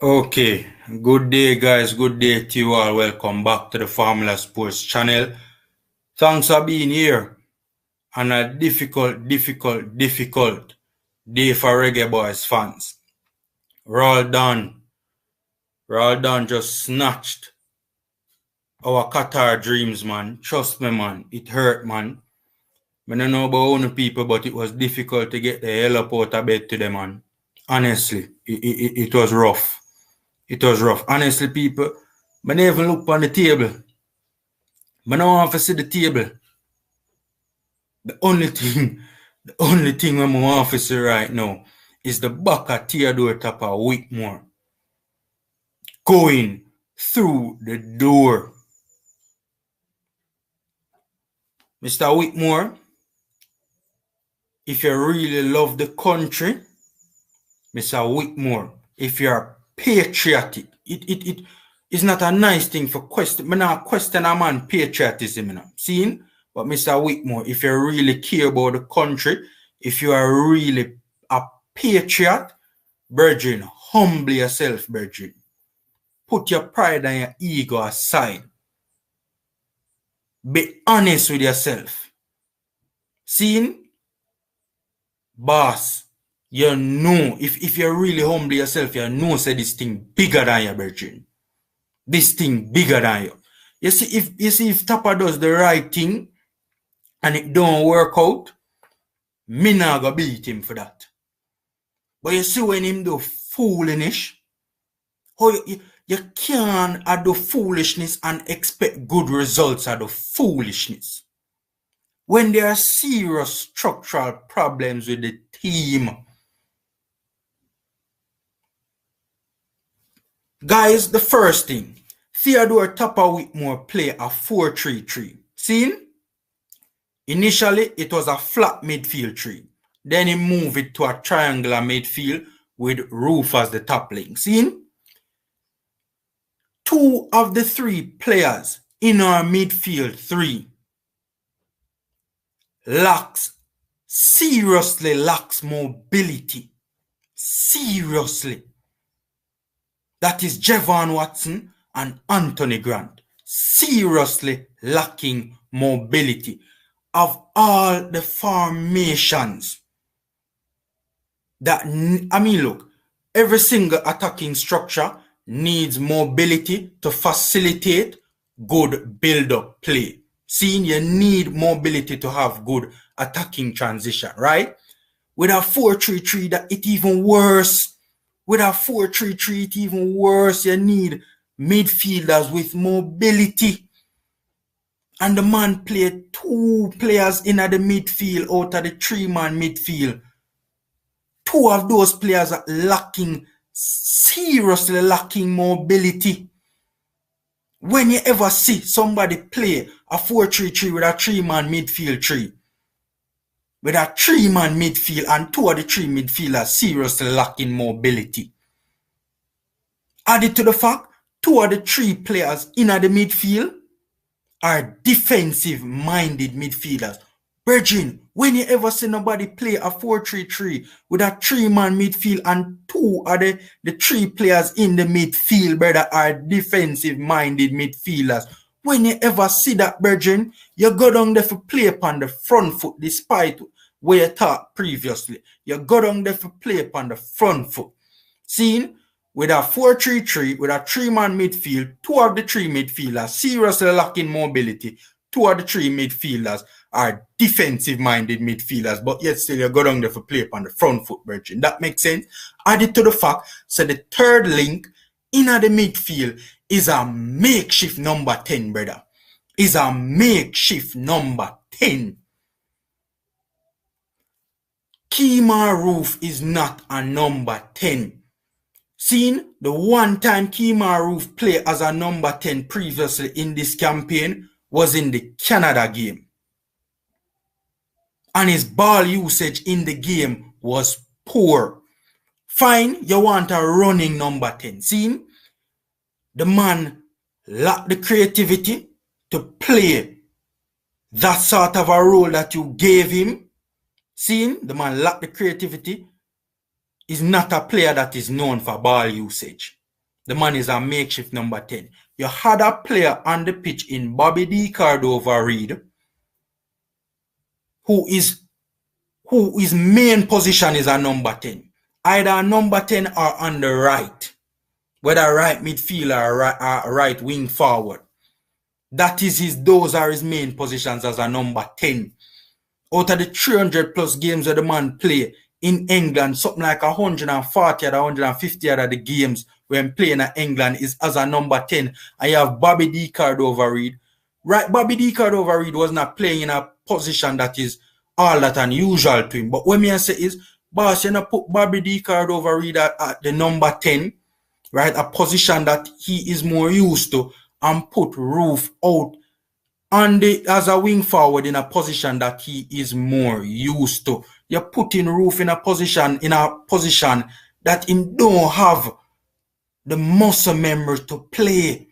Okay, good day guys, good day to you all. Welcome back to the Formula Sports channel. Thanks for being here on a difficult day for Reggae Boyz fans. We're all done just snatched our Qatar dreams, man. Trust me, man. It hurt, man. I don't know about other people, but it was difficult to get the hell up out of bed today, man. Honestly, it was rough. It was rough. Honestly, people, I never even look on the table. I don't want to see the table. The only thing I want to see right now is the back of Theodore Tappa Whitmore going through the door. Mr. Whitmore, if you really love the country, Mr. Whitmore, if you're patriotic, it is not a nice thing for question. I not question a man patriotism, you know. Seeing? But Mr. Whitmore, if you really care about the country, if you are really a patriot, brethren, humble yourself, brethren. Put your pride and your ego aside. Be honest with yourself. Seeing? Boss, you know, if you really humble yourself, you know say this thing bigger than you, brethren. This thing bigger than you. You see, if Tappa does the right thing and it don't work out, me not gonna beat him for that. But you see when him do foolishness, how you can't do foolishness and expect good results out of foolishness. When there are serious structural problems with the team. Guys, the first thing, Theodore Tappa Whitmore play a 4-3-3. Seen? Initially, it was a flat midfield tree. Then he moved it to a triangular midfield with Roof as the top link. Seen? 2 of the 3 players in our midfield 3 seriously lacks mobility. Seriously. That is Javon Watson and Anthony Grant. Seriously lacking mobility. Of all the formations that, look, every single attacking structure needs mobility to facilitate good build-up play. Seeing you need mobility to have good attacking transition, right? With a 4-3-3, that it even worse. With a 4-3-3, it even worse. You need midfielders with mobility. And the man played 2 players in the midfield out of the 3-man midfield. 2 of those players are seriously lacking mobility. When you ever see somebody play a 4-3-3 with a 3-man midfield 3, with a 3-man midfield and 2 of the 3 midfielders seriously lacking mobility. Added to the fact, 2 of the 3 players in the midfield are defensive-minded midfielders. Brethren, when you ever see nobody play a 4-3-3 with a 3-man midfield and 2 of the 3 players in the midfield, brother, are defensive-minded midfielders. When you ever see that, brethren, you go down there for play upon the front foot, despite where you thought previously. You go down there for play upon the front foot. Seeing? With a 4-3-3, with a 3-man midfield, 2 of the 3 midfielders seriously lacking mobility. 2 of the 3 midfielders are defensive-minded midfielders, but yet still you go down there for play upon the front foot, brethren. That makes sense? Added to the fact, so the third link in the midfield is a makeshift number 10, brother. Is a makeshift number 10. Kemar Roof is not a number 10. Seen the one time Kemar Roof played as a number 10 previously in this campaign was in the Canada game. And his ball usage in the game was poor. Fine, you want a running number 10. Seen? The man lacked the creativity to play that sort of a role that you gave him. Seen? The man lacked the creativity. Is not a player that is known for ball usage. The man is a makeshift number 10. You had a player on the pitch in Bobby D. Cordova-Reid who is main position is a number 10. Either a number 10 or on the right. Whether right midfield or right wing forward. Those are his main positions as a number 10. Out of the 300 plus games that the man play in England, something like 140 or 150 out of the games when playing at England is as a number 10. I have Bobby D. Cordova-Reid. Right, Bobby D. Cordova-Reid was not playing in a position that is all that unusual to him. But what I say is, boss, you know, put Bobby D. Cordova-Reid at the number 10, right? A position that he is more used to, and put Roof out as a wing forward in a position that he is more used to. You're putting Roof in a position that he don't have the muscle memory to play.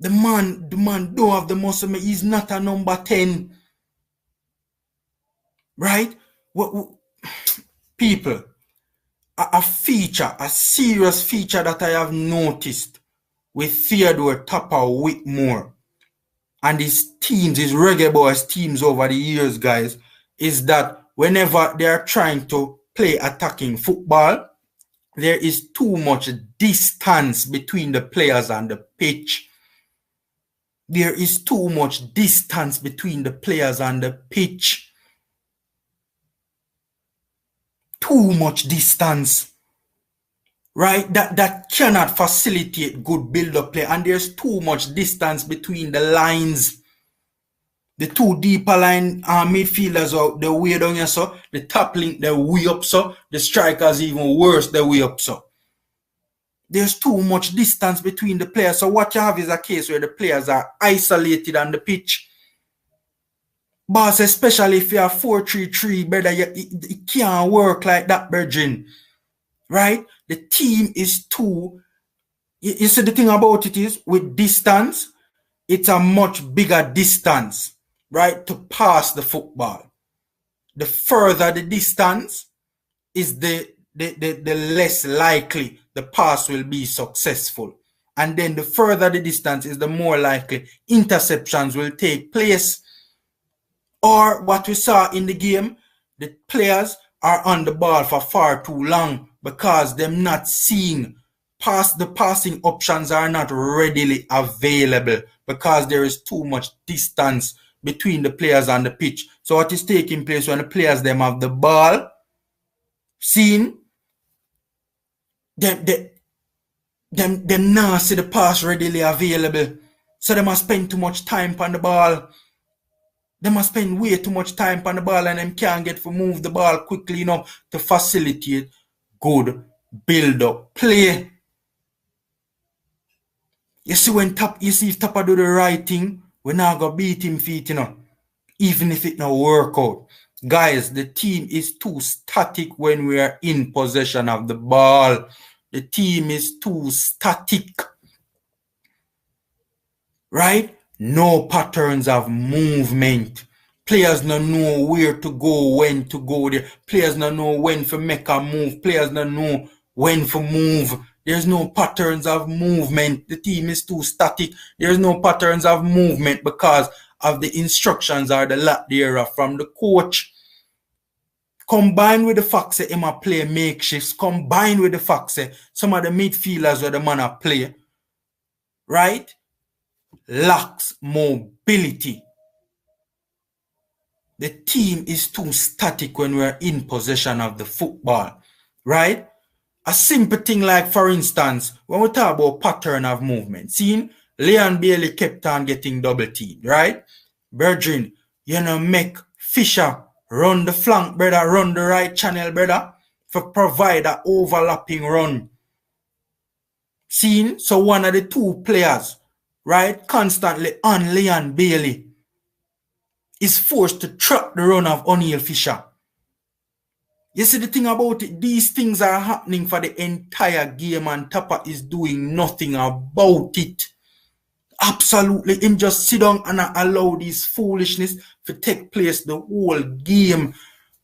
The man don't have the muscle memory. He's not a number 10. Right? People, a serious feature that I have noticed with Theodore Tappa Whitmore and his Reggae Boyz teams over the years, guys, is that whenever they are trying to play attacking football, there is too much distance between the players and the pitch. There is too much distance between the players and the pitch. Too much distance. Right? That cannot facilitate good build-up play. And there's too much distance between the lines. The two deeper line midfielders are the way down here, so the top link the way up, so the strikers even worse the way up, so there's too much distance between the players. So what you have is a case where the players are isolated on the pitch. Boss, especially if you have 4-3-3, brother, it can't work like that, virgin. Right? The team is too. You see, the thing about it is, with distance, it's a much bigger distance, right, to pass the football. The further the distance is, the less likely the pass will be successful. And then the further the distance is, the more likely interceptions will take place. Or what we saw in the game, the players are on the ball for far too long because they're not seeing the passing options are not readily available because there is too much distance between the players and the pitch. So what is taking place when the players them have the ball, seeing them not see the pass readily available. So they must spend too much time on the ball. They must spend way too much time on the ball and them can't get to move the ball quickly enough to facilitate good build-up play. You see if Tappa do the right thing, we're not gonna beat him feet, even if it not work out. Guys, the team is too static when we are in possession of the ball. The team is too static. Right? No patterns of movement. Players don't know where to go, when to go there. Players don't know when to make a move. Players don't know when to move. There's no patterns of movement. The team is too static. There's no patterns of movement because of the instructions or the lack thereof from the coach. Combined with the fact that Emma play makeshifts, combined with the fact that some of the midfielders where the man play, right, lacks mobility. The team is too static when we're in possession of the football, right? A simple thing like, for instance, when we talk about pattern of movement, seeing Leon Bailey kept on getting double teamed, right? Virgin, make Fisher run the flank, brother, run the right channel, brother, for provide an overlapping run. Seeing, so one of the two players, right, constantly on Leon Bailey is forced to trap the run of O'Neal Fisher. You see the thing about it, these things are happening for the entire game and Tappa is doing nothing about it. Absolutely, him just sit down and allow this foolishness to take place the whole game.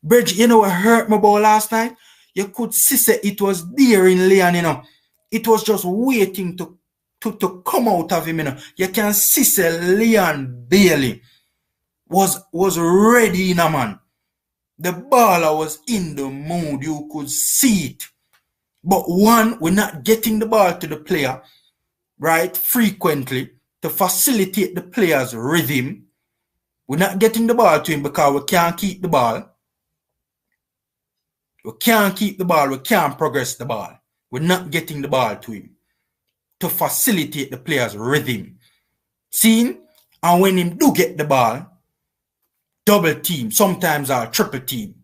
Bridge, what hurt me about last night? You could see it was there in Leon, It was just waiting to come out of him. You can see Leon Bailey was ready, man. The baller was in the mood. You could see it. But one, we're not getting the ball to the player, right, frequently to facilitate the player's rhythm. We're not getting the ball to him because we can't keep the ball. We can't keep the ball. We can't progress the ball. We're not getting the ball to him to facilitate the player's rhythm. See? And when him do get the ball, double team, sometimes a triple team,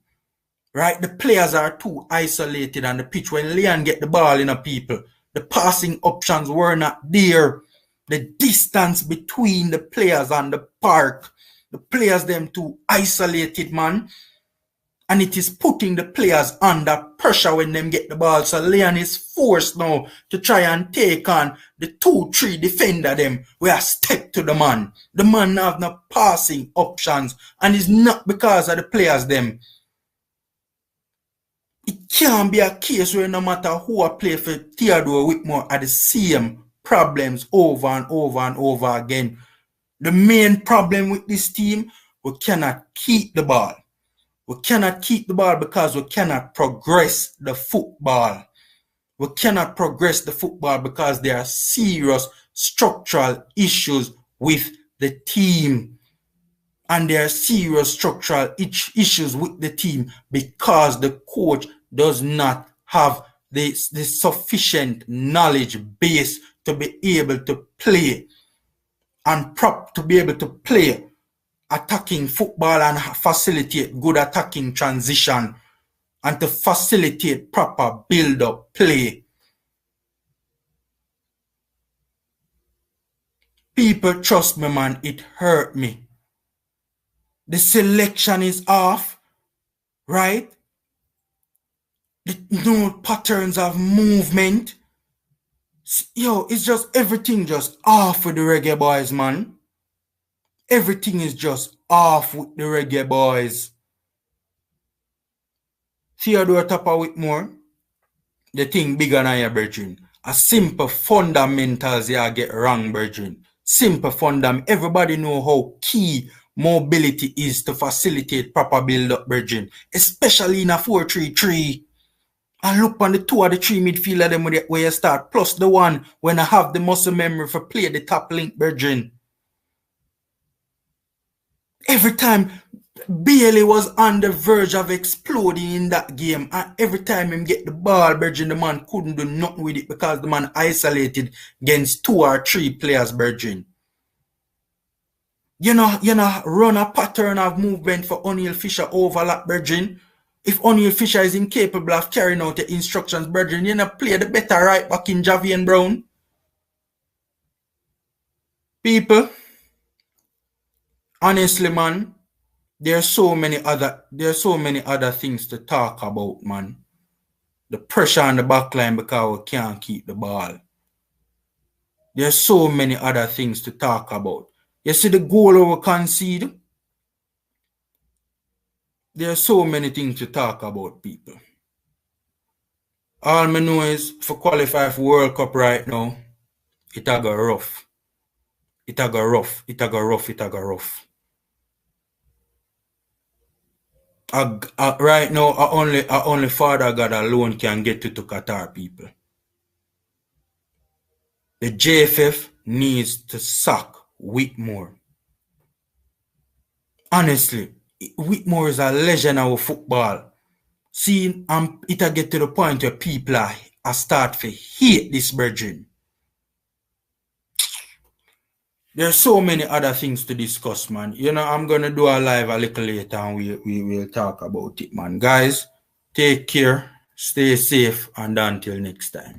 right? The players are too isolated on the pitch. When Leon get the ball in people, the passing options were not there. The distance between the players and the park, the players them too isolated, man. And it is putting the players under pressure when them get the ball. So Leon is forced now to try and take on the 2-3 defender them. We are step to the man. The man have no passing options. And it's not because of the players them. It can't be a case where no matter who I play for Theodore Whitmore are the same problems over and over and over again. The main problem with this team, we cannot keep the ball. We cannot keep the ball because we cannot progress the football. We cannot progress the football because there are serious structural issues with the team. And there are serious structural issues with the team because the coach does not have the sufficient knowledge base to be able to play and to be able to play attacking football and facilitate good attacking transition and to facilitate proper build-up play. People, trust me, man, it hurt me. The selection is off, right? No patterns of movement. Yo, it's just everything just off with the Reggae Boyz, man. Everything is just off with the Reggae Boyz. Theodore Tappa Whitmore, the thing bigger than your brethren. A simple fundamentals you get wrong, brethren. Simple fundamental. Everybody know how key mobility is to facilitate proper build-up, brethren. Especially in a 4-3-3. And look on the 2 of the 3 midfielder them where you start. Plus the one when I have the muscle memory for play the top link, brethren. Every time Bailey was on the verge of exploding in that game, and every time him get the ball, brethren, the man couldn't do nothing with it because the man isolated against 2 or 3 players, brethren. You know, run a pattern of movement for O'Neal Fisher overlap, brethren. If O'Neal Fisher is incapable of carrying out the instructions, brethren, you know, play the better right back in Javian Brown. People, honestly, man, there's so many other things to talk about, man. The pressure on the back line because we can't keep the ball. There's so many other things to talk about. You see the goal we concede? There are so many things to talk about, people. All I know is for qualify for World Cup right now, it a go rough. It a go rough. It a go rough. It a go rough. Right now, only Father God alone can get to Qatar, people. The JFF needs to sack Whitmore. Honestly, Whitmore is a legend of football. See, it'll get to the point where people are start to hate this brethren. There's so many other things to discuss, man. You know, I'm going to do a live a little later and we will talk about it, man. Guys, take care, stay safe, and until next time.